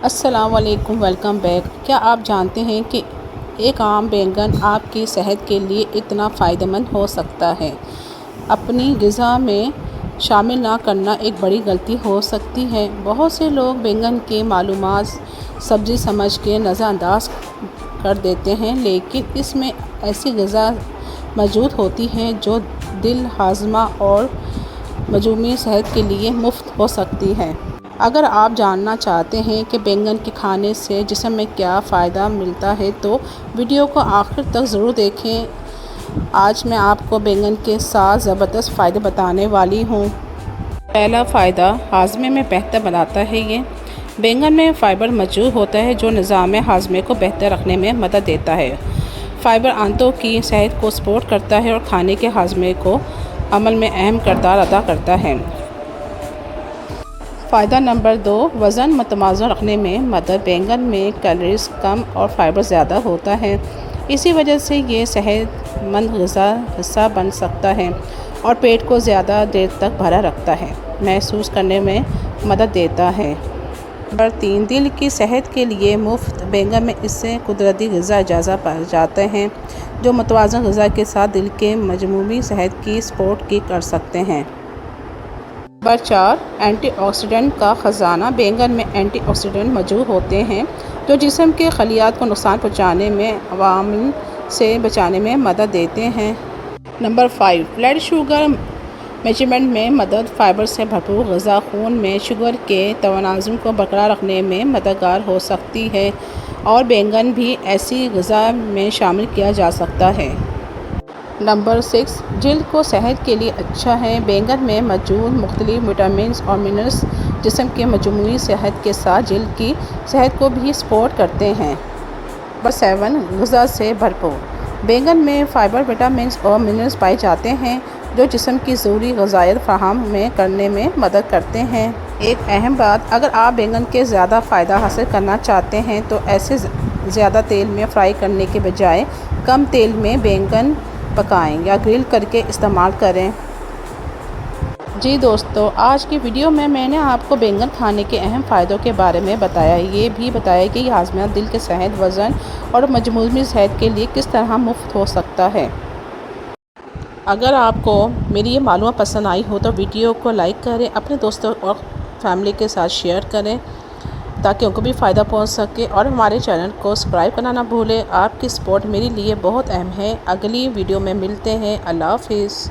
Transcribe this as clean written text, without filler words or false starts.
السلام علیکم، welcome back. کیا آپ جانتے ہیں کہ ایک عام بینگن آپ کی صحت کے لیے اتنا فائدہ مند ہو سکتا ہے؟ اپنی غذا میں شامل نہ کرنا ایک بڑی غلطی ہو سکتی ہے۔ بہت سے لوگ بینگن کی معلومات سبزی سمجھ کے نظر انداز کر دیتے ہیں، لیکن اس میں ایسی غذا موجود ہوتی ہیں جو دل، ہاضمہ اور مجموعی صحت کے لیے مفید ہو سکتی ہیں۔ اگر آپ جاننا چاہتے ہیں کہ بینگن کے کھانے سے جسم میں کیا فائدہ ملتا ہے تو ویڈیو کو آخر تک ضرور دیکھیں۔ آج میں آپ کو بینگن کے 7 زبردست فائدے بتانے والی ہوں۔ پہلا فائدہ، ہاضمے میں بہتر بناتا ہے۔ یہ بینگن میں فائبر موجود ہوتا ہے جو نظام ہاضمے کو بہتر رکھنے میں مدد دیتا ہے۔ فائبر آنتوں کی صحت کو سپورٹ کرتا ہے اور کھانے کے ہاضمے کو عمل میں اہم کردار ادا کرتا ہے۔ فائدہ نمبر 2، وزن متوازن رکھنے میں مدد۔ بینگن میں کیلوریز کم اور فائبر زیادہ ہوتا ہے، اسی وجہ سے یہ صحت مند غذا حصہ بن سکتا ہے اور پیٹ کو زیادہ دیر تک بھرا رکھتا ہے محسوس کرنے میں مدد دیتا ہے۔ نمبر 3، دل کی صحت کے لیے مفید۔ بینگن میں اس سے قدرتی غذا اجزاء پائے جاتے ہیں جو متوازن غذا کے ساتھ دل کے مجموعی صحت کی سپورٹ کر سکتے ہیں۔ نمبر 4، اینٹی آکسیڈنٹ کا خزانہ۔ بینگن میں اینٹی آکسیڈنٹ موجود ہوتے ہیں جو جسم کے خلیات کو نقصان پہنچانے میں عوامل سے بچانے میں مدد دیتے ہیں۔ نمبر 5، بلڈ شوگر مینجمنٹ میں مدد۔ فائبر سے بھرپور غذا خون میں شوگر کے توازن کو برقرار رکھنے میں مددگار ہو سکتی ہے اور بینگن بھی ایسی غذا میں شامل کیا جا سکتا ہے۔ نمبر 6، جلد کو صحت کے لیے اچھا ہے۔ بینگن میں موجود مختلف وٹامنز اور منرلز جسم کے مجموعی صحت کے ساتھ جلد کی صحت کو بھی سپورٹ کرتے ہیں۔ نمبر 7، غذا سے بھرپور۔ بینگن میں فائبر، وٹامنز اور منرلز پائے جاتے ہیں جو جسم کی ضروری غذائیت فراہم کرنے میں مدد کرتے ہیں۔ ایک اہم بات، اگر آپ بینگن کے زیادہ فائدہ حاصل کرنا چاہتے ہیں تو اسے زیادہ تیل میں فرائی کرنے کے بجائے کم تیل میں بینگن پکائیں یا گرل کر کے استعمال کریں۔ جی دوستو، آج کی ویڈیو میں نے آپ کو بینگن کھانے کے اہم فائدوں کے بارے میں بتایا۔ یہ بھی بتایا کہ یہ ہاضمہ، دل کی صحت، وزن اور مجموعی صحت کے لیے کس طرح مفید ہو سکتا ہے۔ اگر آپ کو میری یہ معلومات پسند آئی ہو تو ویڈیو کو لائک کریں، اپنے دوستوں اور فیملی کے ساتھ شیئر کریں تاکہ ان کو بھی فائدہ پہنچ سکے، اور ہمارے چینل کو سبسکرائب کرنا نہ بھولیں۔ آپ کی سپورٹ میرے لیے بہت اہم ہے۔ اگلی ویڈیو میں ملتے ہیں۔ اللہ حافظ۔